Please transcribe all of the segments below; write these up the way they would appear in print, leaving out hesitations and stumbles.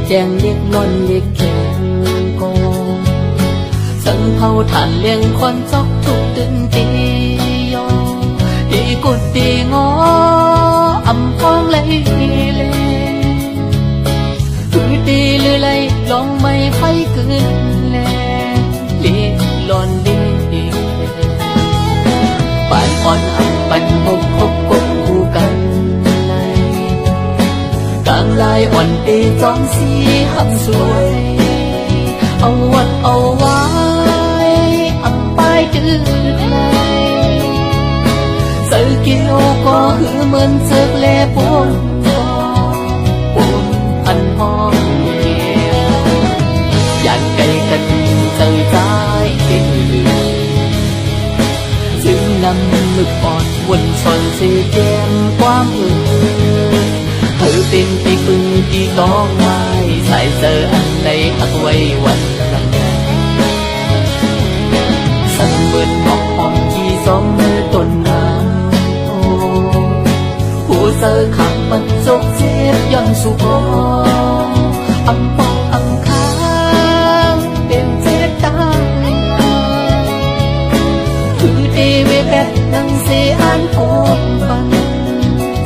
แจ้งเรียกนอนเรียกแขงกองสังเผาฐานเลี้ยงควันจอกทุกตื่นตียอดีกุดดีงออำพองไหลเลถือดีหรือไรลองไม่ไฟเกินแลเลียลอนดีปานอ่อนอับปันหกหกกบคู่กันในกลางลายอ่อนดีจอมสีหักสวยเอาวัดเอาไว้อับไปจืดเลยเสือเกี่ยวก็หือเหมือนเสือแลปนปนพันห้องอยากไกลกันเจอใจที่จึงนำมึกอ่อนวนชนเสียแก้มความเธอเป็นที่พึ่งที่ต้องไม้ใส่เจออันใดหักไว้วันนั้นสั่นเบิดออกหอมที่สองมือต้นน้ำผู้เจอขับมันจกเสียย้อนสู่กองอำปองอำค้างเป็นเจ็ดตาถือดีเวแบดนังเสียอันโอนฟัน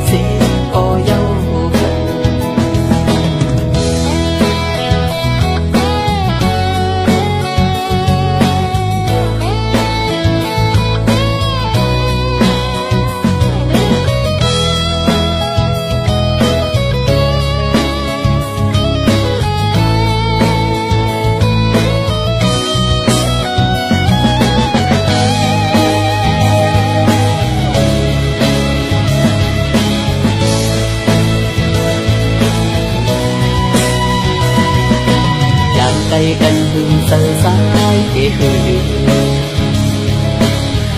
เสียก็เย้าไกลกันหึงเสือสายเอหือ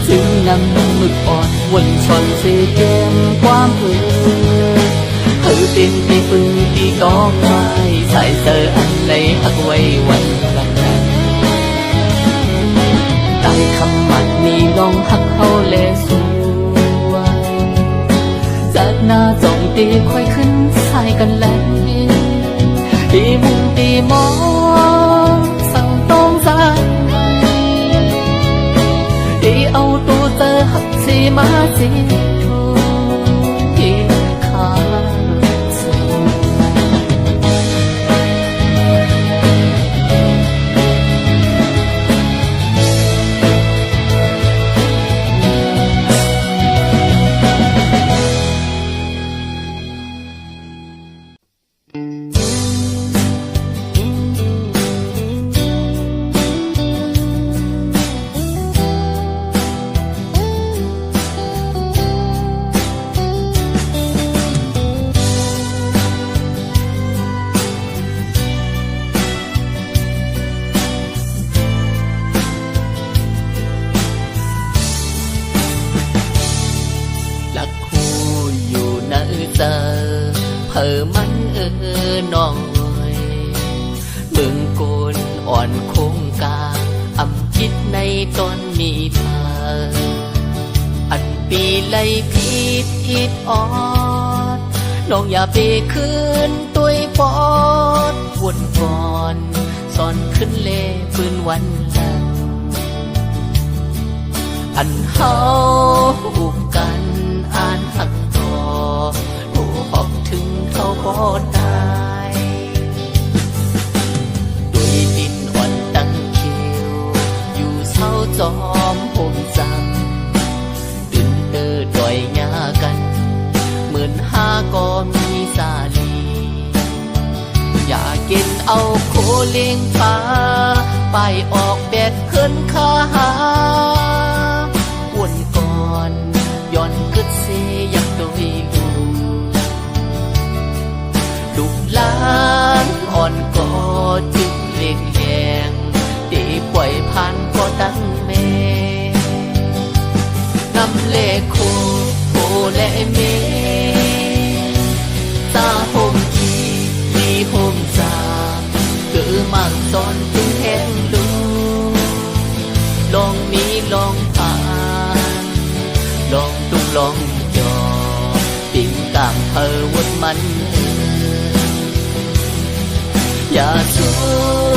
จึงนำมึกอ่อนวนชนเสียแก้มความเธอเป็นที่พึ่งที่ต้องไม้ใส่เสืออันใดหักไว้วันละนั้นตายคำมันมีลองหักเขาเลสวยจากหน้าจ้องตีค่อยขึ้นใส่กันแล้วตีมุงตีมองสั่งต้องใจตีเอาตัวเจอหักสีมาสีทูที่ขาสูเจอเผอมันน้องเมืองโกนอ่อนคงกาอำคิดในตอนมีเธออันปีไล่ผิดอิดออดน้องอย่าไปคืนตุยปอดวนก่อนสอนขึ้นเล่ฟื้นวันละอันเฮาอุกกันอ่านหักถึงเขาบ่ได้ด้วยดินอ่อนตั้งเขียวอยู่เศร้าจอมผมจำดึงดอยหญ้ากัน15,000ก็มีสาลีอย่ากินเอาโคเลี้ยงปลาไปออกแดดขึ้นขาหาวนก่อนย้อนกึดเสียอยากโดยล้านอ่อนก็จึงเลี้ยงแยงตีปล่อยผ่านก็ตั้งแม่นำเลโคโคและเมตาโฮมกีมีโฮมจาเกิดมักซ้อนจึงแห้งดูลองมีลองผ่านลองตุ้งลองจอปิ่งกามเธอวนมัน อย่าสุ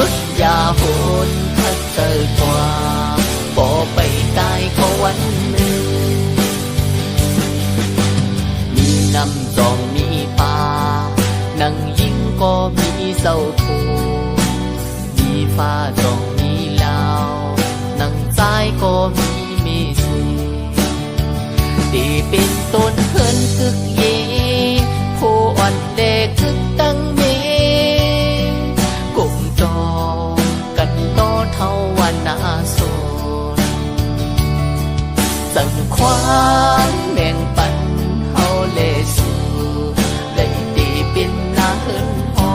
ดอย่าโหดถ้าเจอกว่าบ่ไปตายเขาวันหนึ่งมีน้ำจองมีป่านั่งยิงก็มีเศร้าผูมีฟ้าจองมีลาวนั่งซ้ายก็มีเมสีตีเป็นต้นเฮินคึกเยผู้อ่อนเด็กคึกตั้งเมกลุ่มจอกันโตเท่าวันนาโซนสั่งความแบ่งปันเฮาเลสูเลยตีเป็นนาเฮินพอ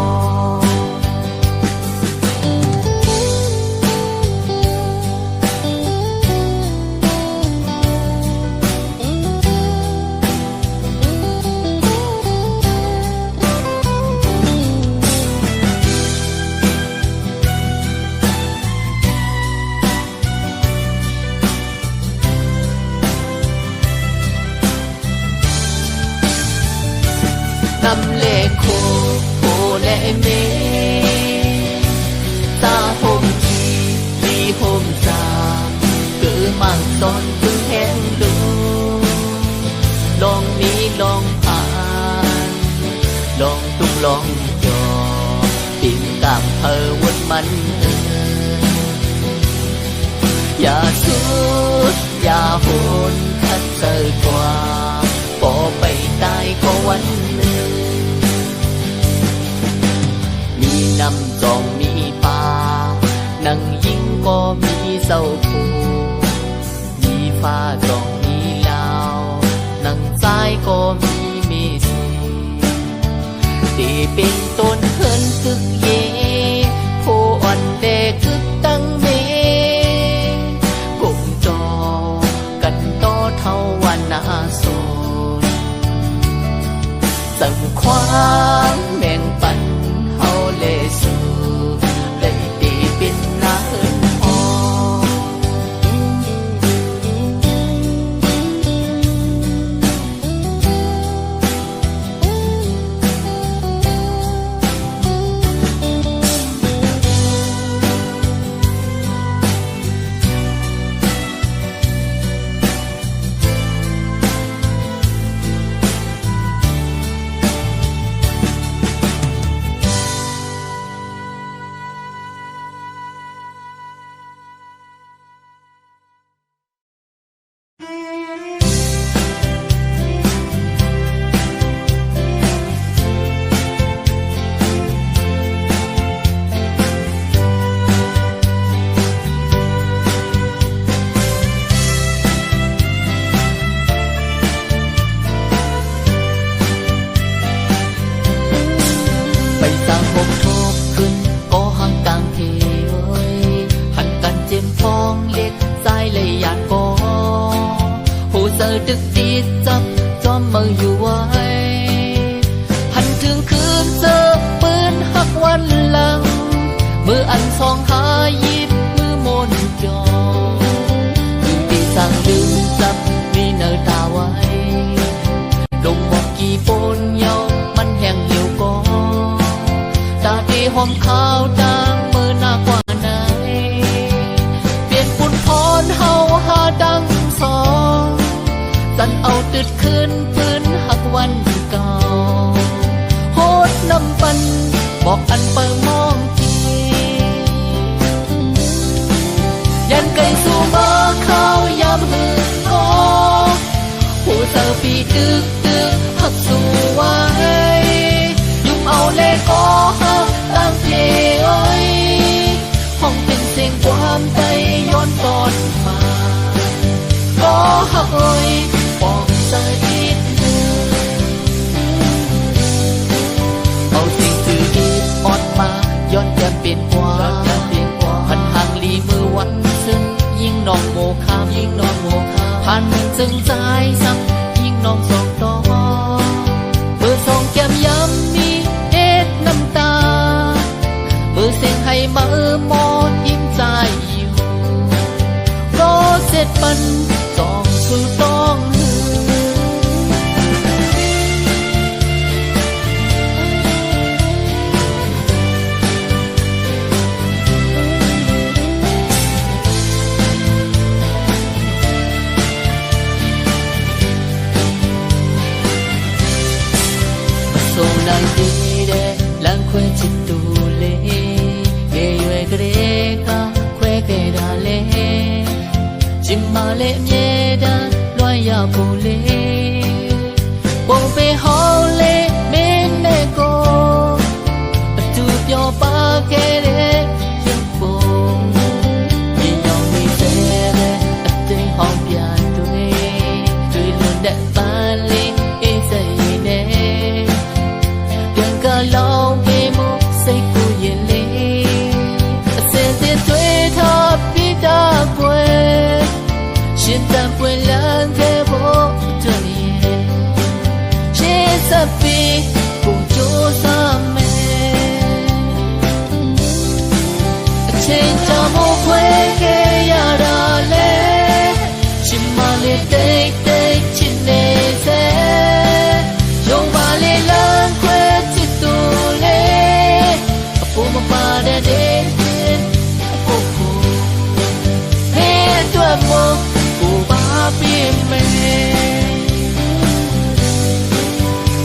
นำเลขโคโคและเมตาหมขีลีหมสาคือมั่งตอนพึงแห่งดูลองมีลองผ่านลองตุ้มลองจอปิ่นตามเพอวนมันอย่าสุดอย่าโหนถ้าเจอกว่าบ่ไปตายก็วันหนึ่งมีน้ำจองมีป่านั่งยิงก็มีเศร้าผูมีฟ้าจองมีลาวนั่งซ้ายก็มีเมสีตีเป็นต้นเฮินคึกเยผู้อ่อนเด็กคึกตั้งเมกลุ่มจอกันโตเท่าวันนาโซนสั่งความแบ่งปันเฮาเลสูเลยตีเป็นนาเฮินพอไปสร้างบกทบขึ้นก็ห่างต่างเทยหันกันเจมฟองเล็กสายเลยยานก็หูเสือดึกติดจับจอมมืออยู่ไว้หันถึงคืนเจอปืนหักวันหลังมืออันสองหายิบมือมนจอถึงปีสั่งดึงจับมีเนอตาไว้ลงหมอกกี่ปนเยามันแห้งเหี่ยวก็ตาดีหอมขาวดังมือหน้ากว่าไหนเปลี่ยนปุ่นพรเฮาหาดังสองสันเอาตึดขึ้นปืนหักวันเก่าโหดน้ำปันบอกอันเปิงมองทียันไก่สู่มาข้าวยามหืนก็ผู้เสือปีตึกหักสู่ไว้ยุ่งเอาเล่ก็หักตั้งเพอ้ยห้องเป็นเสียงความใจย้อนตอนมาก็หักเอ้ยปองเสือดิดเอาเสียงสื่อดีออดมาย้อนแก้มเป็นกว่าพันห่างลีมือวันซึ่งยิ่งน้องโมคามพันซึ่งใจซ้ำยิ่งน้องสองต่อมือสองแก้มย้ำมีเอ็ดน้ำตามือเสียงให้มือมอดยิ้มใจอยู่ก็เสร็จปันต้องสู่ต้อง နိုင်သေးတဲ့လမ်းခွဲချစ်သူလေးငယ်ရွယ်ကလေးကခွဲခဲ့တာလေချစ်မလေးအမြဲတမ်းလွှမ်းရဖို့လေပုံပေဟောင်းလေးမင်းနဲ့ကိုအတူပြောပါခဲ့တဲ့ရုပ်ပုံဒီရောင်လေးတဲ့အသိဟောင်းပြတွေ့လွန်တဲ့ပန်းလေးအေးစိတ်နဲ့ပြန်ကလောင်ပေးမှုစိတ်ကိုရင်လေးအစင်စင်တွေ့ထားပြီးသားကွယ်ရှင်တန်ပွင့်လန်းခဲ့ဖို့အတွက်ရှေ့ဆက်ပြီးပုံကြိုးစားမယ်အချိန်ကြောင့်ခွဲခဲ့ရတာလေချစ်မလေးတိတ်တိတ်ချစ်နေစေရုံပါလေလမ်းခွဲချစ်သူလေအဖို့မပါတဲ့တဲ့အဖို့ကိုဟဲ့အတွက်မို့ကိုပါပြင်းမယ်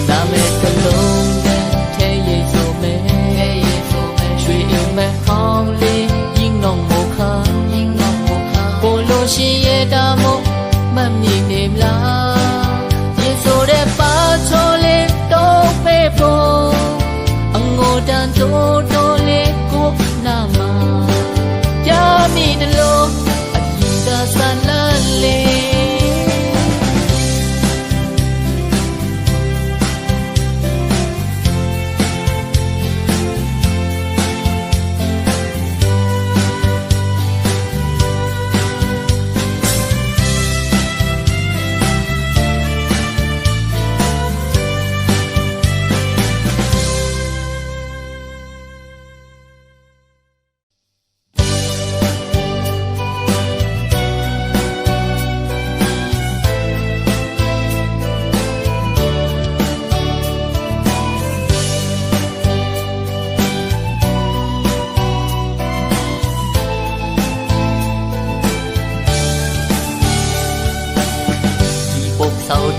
နာမည်တစ်လုံးနဲ့ထဲရိပ်ဆိုမယ်ရွှေအိမ်မက်ဟောင်းလေးยิ่งน้องโมคาကိုလိုရှိရတာမို့မမြင်နေမလားရေဆိုတဲ့ပါချိုလေးတော့ဖေးဖို့အငိုတန်တိုးလေးကိုနာမှာကြာမိတယ်လို့အရင်ကဆန်းလန်းလေး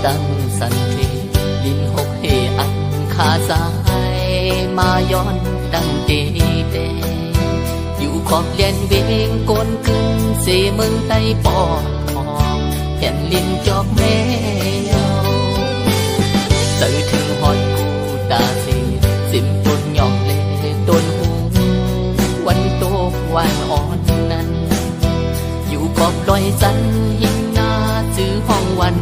ตั้งสันทีลิ้นหกเหอันขาสายมาย้อนตั้งเดเดอยู่ขอบเลียนเวงโกนกึ่งเสมึงไตปอดทองแผ่นลิ้นจอกแม่ยาวตื่นถึงหอดกูตาเสียสิมต้นยองเล่ต้นหูวันโตกวันอ่อนนั้นอยู่ขอบลอยสันหินนาซื้อห้องวัน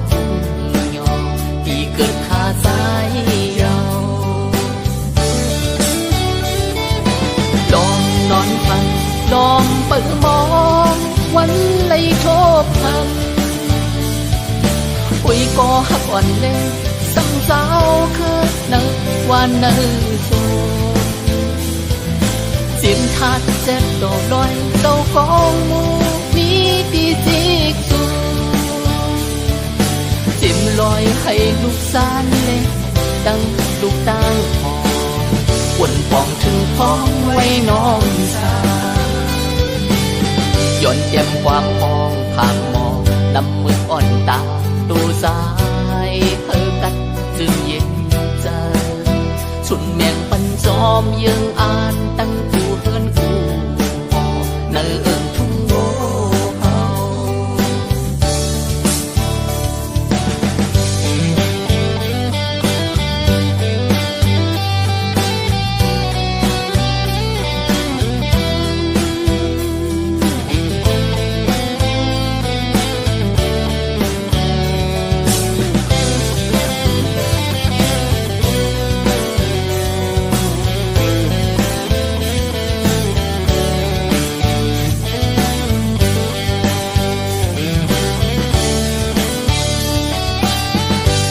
ที่เกิดขาสายเราลองนอนฟังลองเปิดมองวันไหลโชบพันคุยก็หักอ่อนเล่สังสาวคือนึกวันนึกโชเสียงทัดเจ็บโดดลอยเต้ากองมูมีตีจิกสูจิ้มลอยให้ลูกสานเล็กดังลูกตั้งหอวนปองถึงพ้องไว้น้องสาย้อนแย้มความพองผ่านมองน้ำมืออ่อนตาตูสายเธอกัดจึงเย็นใจสุดเมียงปันจอมยังอ่านตั้งกูเฮินกูเนื้อเอิงทุ่งโง่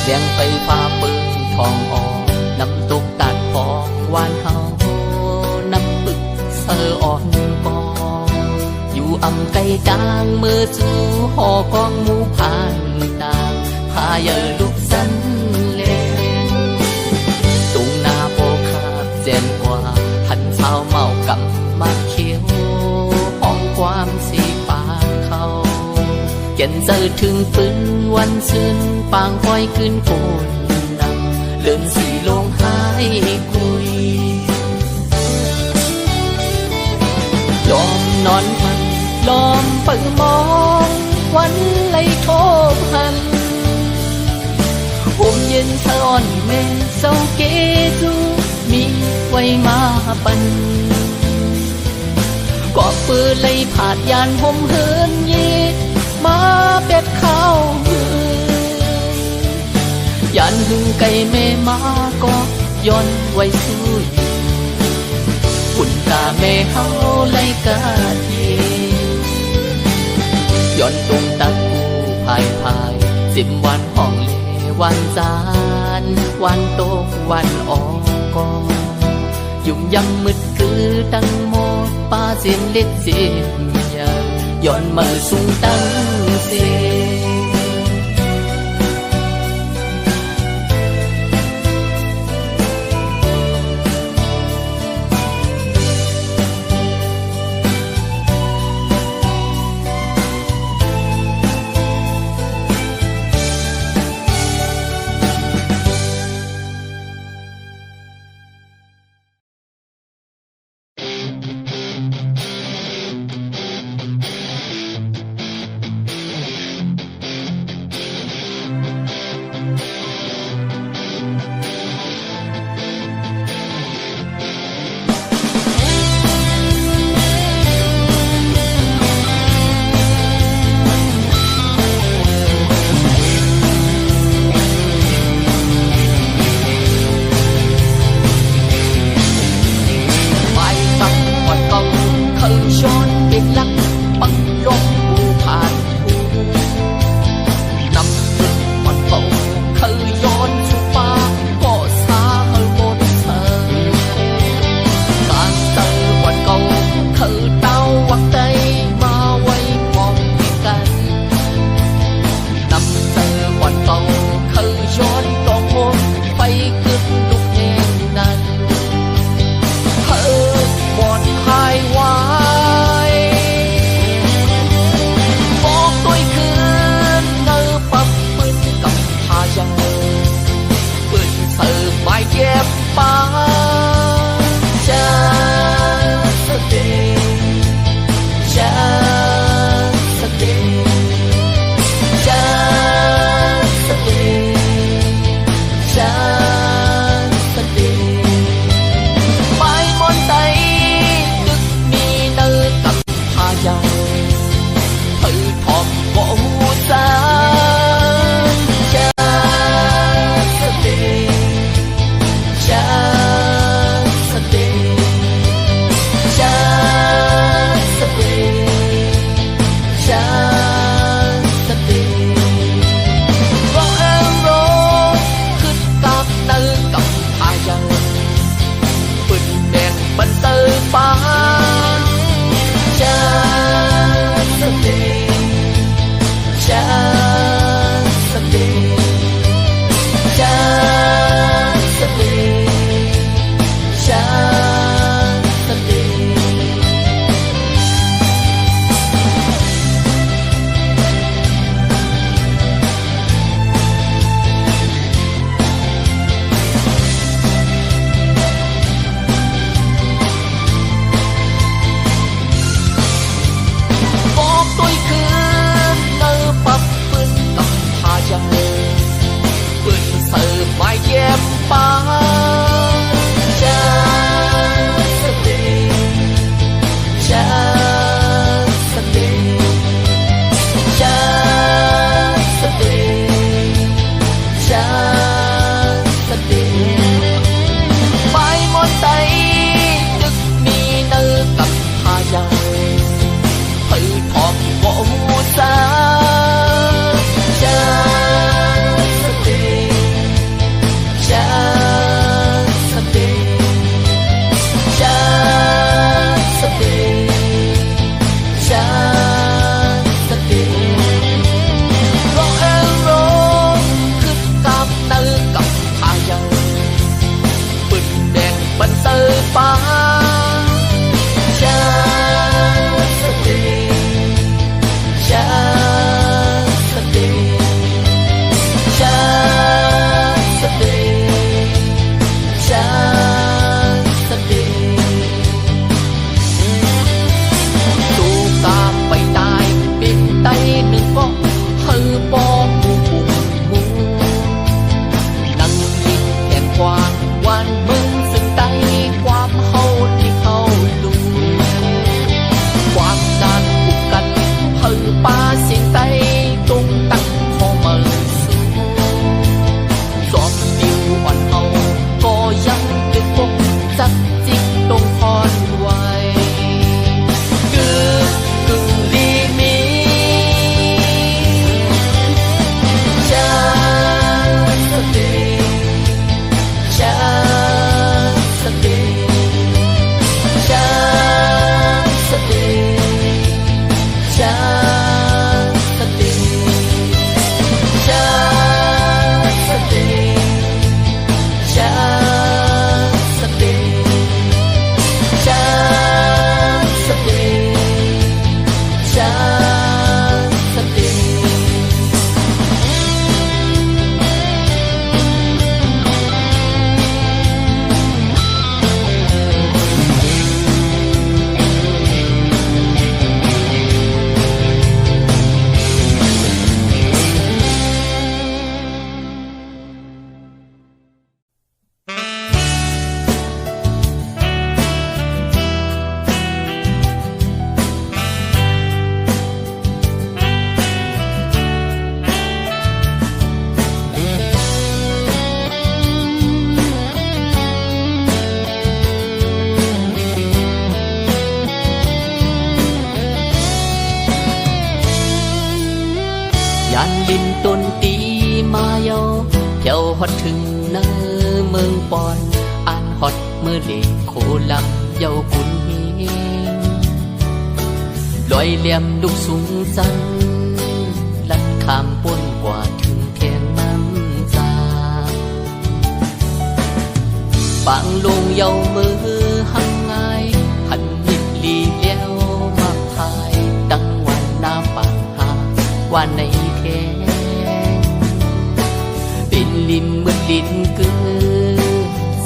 เสียงไฟฟ้าปืนทองออกน้ำตกตัดฟองวานเฮาน้ำปึกเสออ่อนกองอยู่อำไกลดังมือสู่หอกองหมูผ่านต่างพาเยอลูกสันเลนตุงนาโปคาบเจนกว่าหันเท้าเมากำมาเขียวห้องความสีปากเขาเย็นเจอถึงปืนวันซึนปางคอยขึ้นโกนนำเลื่อนสีลงหาย เปิดมองวันไล่โทบหันผมเย็นสะอ่อนแม่เศร้าเกจูมีไว้มาปันกอบปืนไล่ผาดยานห่มเฮินเย็ดมาเป็ดข้าวมือยานหึงไก่แม่มาก็ย้อนไว้สู้คุณตาแม่เฮาไล่กาเทย้อนตรงตะกูพาย10 วันห้องเลวันจานวันโตวันออกกอยุ่งยำมืดคือตั้งหมดป้าเสียงเล็ดเสียงยาย้อนมาสูงตั้งเสีย านเมืองซึ่งใต้ความเฮาที่เขาดูความนานผูกกันเฮือป่าเสียงใต้ตรงตั้งพอมาสู้สอบเดียวอ่อนเฮาก็ยังเก็บพกจักจิกตรงพรไว้ยานลินต้นตีมาเยาเที่ยวฮอดถึงเนอเมืองปอนอ่านฮอดเมื่อเล็กโคลังเยากุนเฮงลอยเหลี่ยมดุกสูงจันลัดข้ามป้นกว่าถึงแค่น้ำจาปางลงเยามือหังไงหันนิดลีเลี้ยวมาพายดังวันน้ำปางหาว่าในเป็นลินมืดลินcứ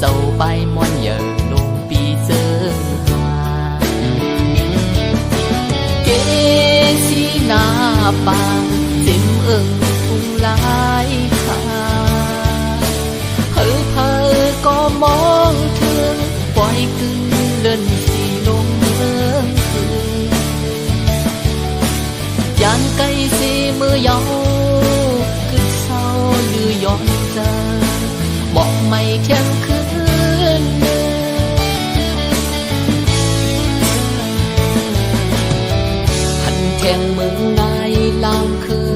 dầu bay mòn nhờ nông bi dơ hoa kế si na bang tìm ưng phung lái khá hỡi thơ có mong thương quay cưng lên si nông hương dàn cây si mưa gió cứ sau như gió raบอกไม่เที่ยงคืนหันแทงเมืองนายลามคือ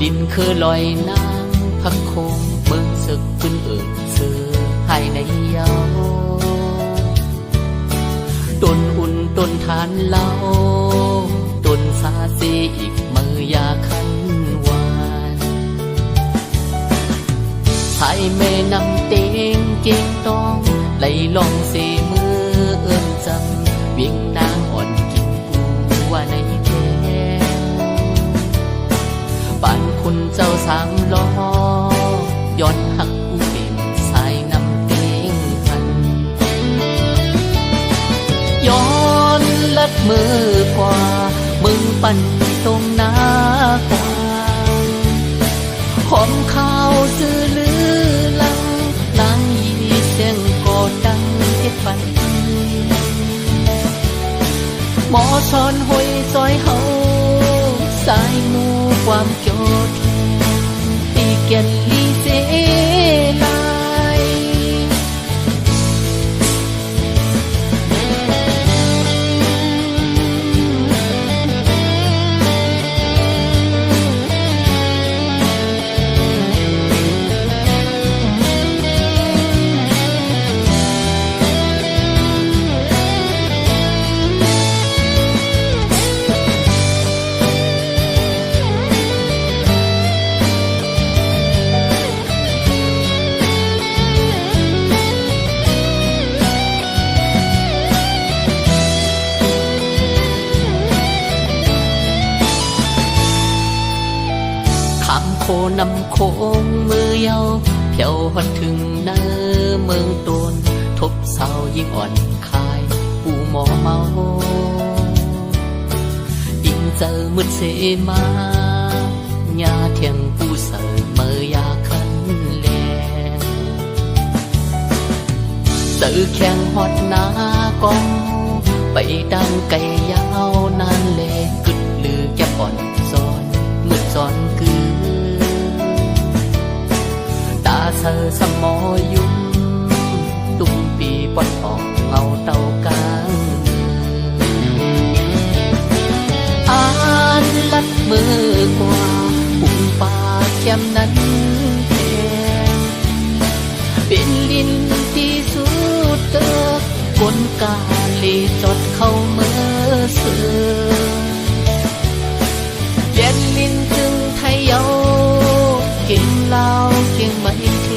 ดินคือลอยน้ำพักคงเมืองศึกขึ้นซื้อให้ในเยาต้นอุ่นต้นทานเล่าต้นสาสีอีกมือยาคันไทยแม่นำเต็งเก่งต้องไหลลองเสมือเอื้อมจำเวียงนางอ่อนกินปูว่าในแท้บ้านคุณเจ้าสามล้อย้อนหักผู้เป็นสายนำเต็งพันย้อนลัดมือกว่ามึงปั่นตรงหน้ากว่าหอมข้าวซื้อลือลังนางยีเสียงกอดดังเก็บปันหมอชอนหอยซอยเฮาสายมูความโจดตีเกียนลีเจลายนำโค้งมือเยาเพียวฮอดถึงเนอเมืองตนทบเศร้ายิ่งอ่อนคายปูหมอเมายิ่งเจอมืดเสมาญาเทียงปูเสยเมื่อยาคันแล สื่อแข่งฮอดหน้ากองไปดังไก่ยาวนานเลกึดลือแก่อ่อนซ้อนมืดซ้อนคือตาเธอสมอยุ่มตุ้มปีปอนออกเอาเต่ากลางอ่านลัดมือกว่าปุ่มปากแก้มนั้นแทงเป็นลิ้นที่สุดเติกกลกาลีจดเข้าเมื่อเสือเย็นลิ้นถึงไทยเยาเก่งลาวเก่งไม่เท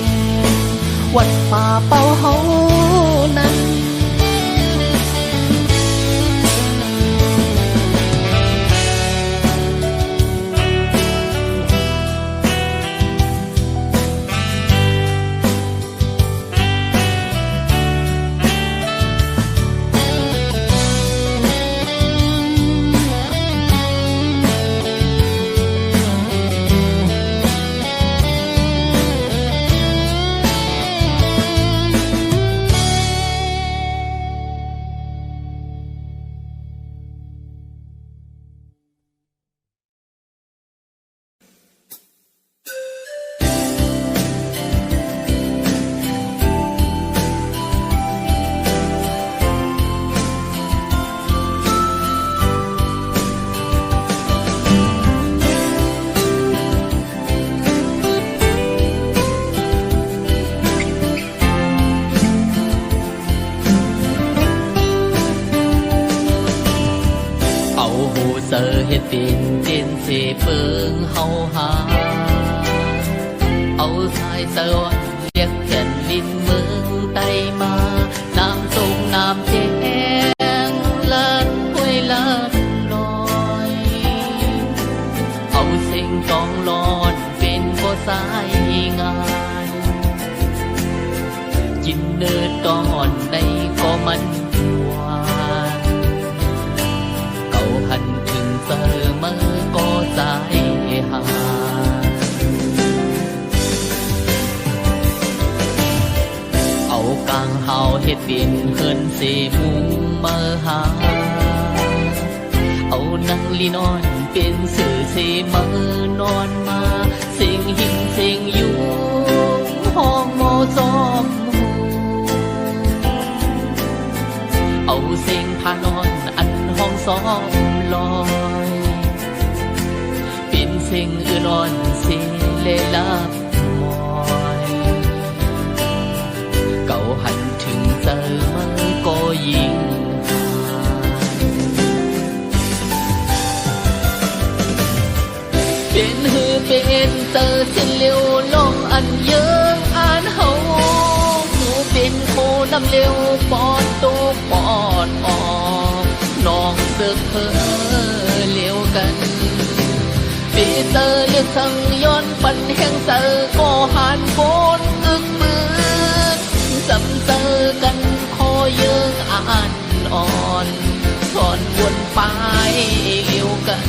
งวัดป่าเป่าเฮานั้น เสิเฮ็ดเป็นเจนสิเปิงเฮาหาเอาสายสวรรค์เรียกแผ่นดินเมืองไตมาน้ำทรงน้ำแทงลัดห้วยลัดลอยเอาเสียงกองลอนเป็นบ่สายงานกินเนื้อตอนใดก็มันหวานเก่าหันถึงเสมอก็สายหาเอากลางเฮาเฮ็ดเป็นเฮินสิมุงมาหาเอานังลีนอนเป็นสื่อสิมานอนมาเสียงหินเสียงอยู่ห้องโมซอมเอาเสียงพานอนอันห้องซ้อมลอยเป็นเสียงอื่นอ่อนเสียเลลับมอยเก่าหันถึงเจอมันก็ยิ่งเป็นหือเป็นเตอเส้นเร็วลองอันเยอะอ่านเฮาหูเป็นโคนำเร็วปอดตุกปอดออกน้องเสือกเพอเลี้ยวกันปีเตอเลือกสังย้อนปันแห่งเตอก็หันโกนอึกมือสำเตอกันคอเยืองอ่านอ่อนถอนวนไปเลี้ยวกัน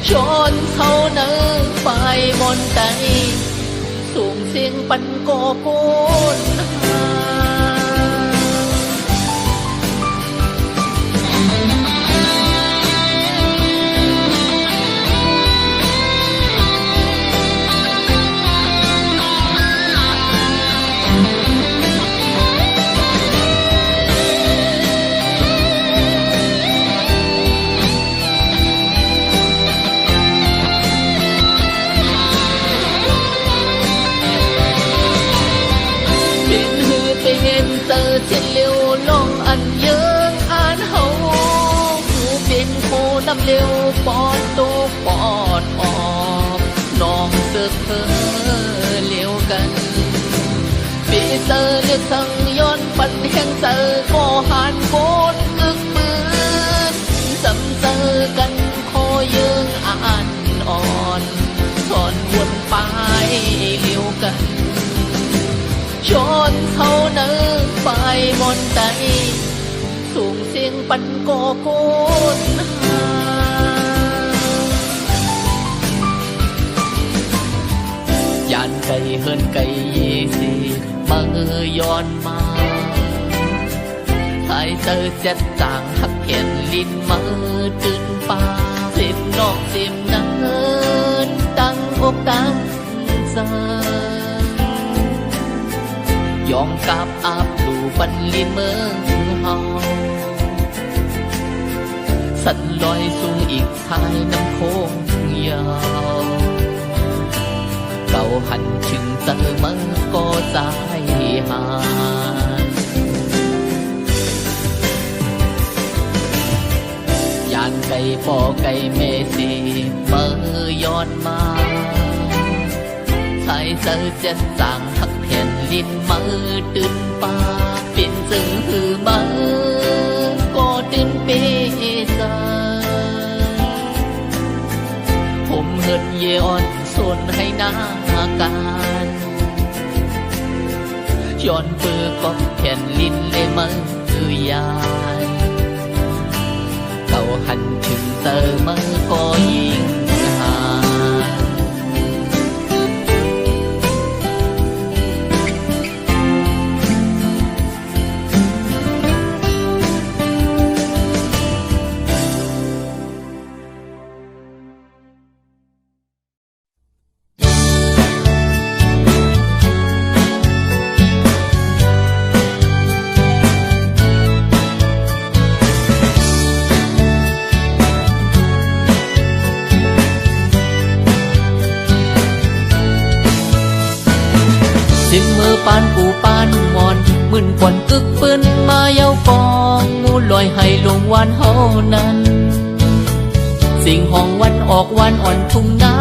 ชนเขาเนื้อไปบนใจสูงเสียงปันโกโกนเตอเส้นเร็วลองอันเยิงอ่านเฮาหูเป็นโคนำเร็วปอดตุกปอดออกน้องเสือกเพอเลี้ยวกันปีเตอเลือกสังย้อนปันแห่งเตอก็หันโกนอึกมือสำเตอกันคอเยิงอ่านอ่อนถอนวนไปเลี้ยวกันชนเขาเนื้อไปบนใจสูงเสียงปันโกโกนยานไก่เฮินไก่ยีสี มือย้อนมาไทยเจอเจ็ดจางหักเห็นลิ้นมือตื่นป่าสิบนอกสิบนังตั้งอกตั้งใจยอมกับอาบดูปันลิ้นมือเฮาสันลอยสูงอีกชายน้ำโค้งยาวเก่าหันถึงเจอมันก็ใจหายยานไก่ปอไก่เมสีเมื่อยอดมาชายเจอเจ็ดจางหักแผ่นลิ้นมือตื่นป่าเป็นจึงหือมือก็ตื่นเปซาผมเหิดเยอ่อนส่วนให้หน้าการย้อนเปื้อก็แผ่นลิ้นเลยมันคือยายเก่าหันถึงเจอมันก็ยิ่งหาสิมือปานปูปานมอนมึนกวนกึกปืนมาเย้ากองงูลอยให้ลงวันเฮานั้นสิ่งห้องวันออกวันอ่อนทุ่งนา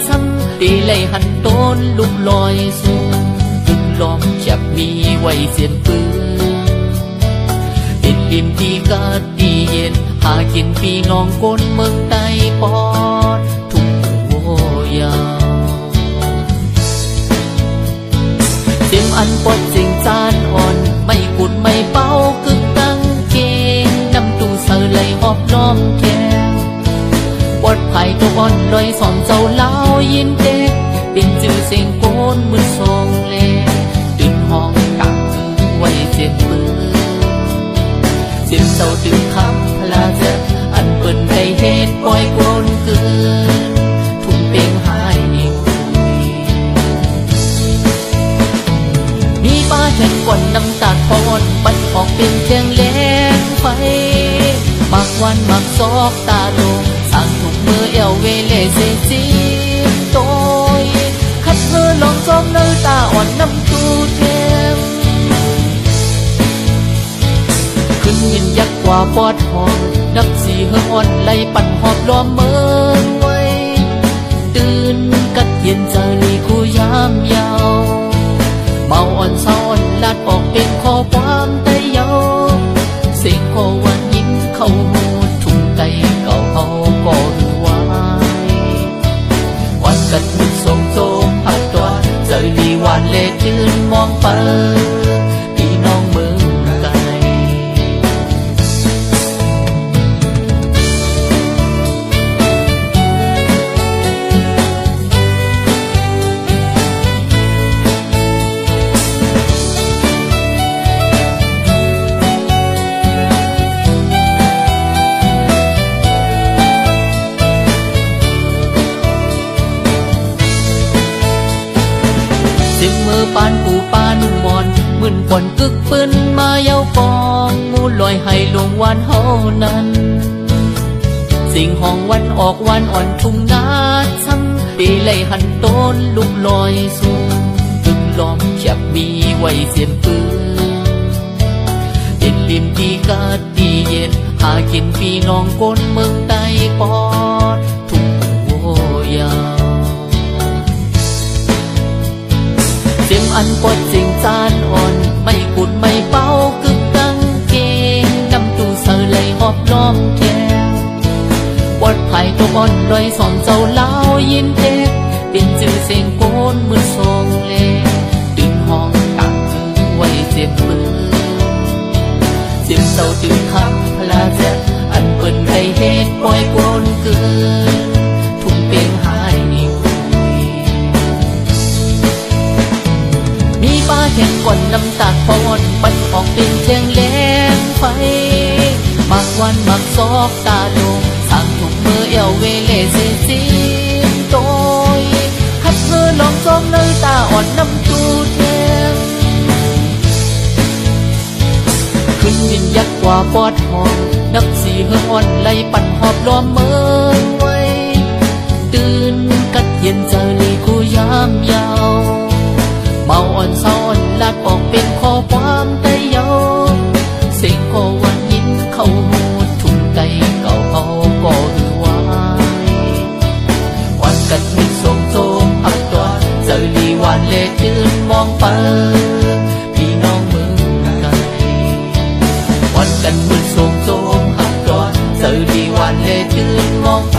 ซ้ำตีไล่หันต้นลุกลอยสูงจุดล้อมจับมีไว้เสียนปืนติดริมที่กาดดีเย็นหากินพี่น้องก้นเมืองใต้ปอดทุ่งโวยาเสียงอันปดเสียงจานอ่อนไม่กุดไม่เป้ากึกตั้งเกงน้ำตูเสือไหลหอบล้อมแก้วปดไผ่ตัวอ่อนลอยสอนเจ้าเล่ายินเด็กเป็นจื่อเสียงโกนมือทรงเล่ตื่นห้องกักไว้เจ็บมือเสียงเจ้าตื่นคำพลาเจอันเปิ่นได้เหตุปล่อยโกนเกินทุ่งเป่งหายป้าเห็นกวนน้ำตาพอนปัดออกเป็นเทียงแหลงไฟมักวันมักซอกตาลงสร้างถูกมือเอวเวเลเซจีโตยคัดเธอลองจอมเนื้อตาอ่อนน้ำตูเทมขึ้นยินยักกว่าปอดหอมนักสีเฮืออ่อนไล่ปั่นหอบล้อมเมืองไว้ตื่นกัดเย็นเจอลีกูยามยาวเมาอ่อนเศร้าอ่อนลาดออกเป็นข้อความไตเยาเสียงโควันยิ้มเข้าหูทุ่งไก่เก่าเฮาก็รู้ไว้วันกัดมุดส่งโจมผัดตัวเจอลีวันเล่ยืนมองไปพี่น้องเมืองไกลสิมือปานปูปานมอนมึนปนกึกปืนมาเย้ากองงูลอยให้ลงวันเฮานั้นสิ่งห้องวันออกวันอ่อนทุ่งนาซ้ำตีไล่หันต้นลุกลอยสูงจุดล้อมจับมีไว้เสียนปืนเป็นริมที่กาดดีเย็นหากินพี่น้องก้นเมืองใต้ปอดทุ่งโวยาเสียงอันปดเสียงจานอ่อนไม่กุดไม่เป้ากึกตั้งเกงน้ำตูเสือไหลหอบล้อมแก้วปดไผ่ตัวอ่อนลอยสอนเจ้าเล่ายินเด็กเป็นจื่อเสียงโกนมือทรงเล่ตื่นห้องกักไว้เจ็บมือเสียงเจ้าตื่นคำพลาเจอันเปิ่นได้เหตุปล่อยโกนเกินทุ่งเป่งหายป้าเห็นกวน ว่าปอดหอมนักสีเฮืองอ่อนไหลปั่นหอบล้อมเมืองไว้ตื่นกัดเย็นเจอลีกูยามยาวเมาอ่อนเศร้าอ่อนลาดออกเป็นข้อความไต้เยาเสียงก็วันยินเข้าหูทุ่งไก่เก่าเอาก็หือวายวันกัดมิดส่งโจมอับตัวเจอลีวันเล่ตื่นมองไปพี่น้องเมืองไกลวันกันมืดส่งโจมอับตัวเจอลีวันเล่ตื่นมองไป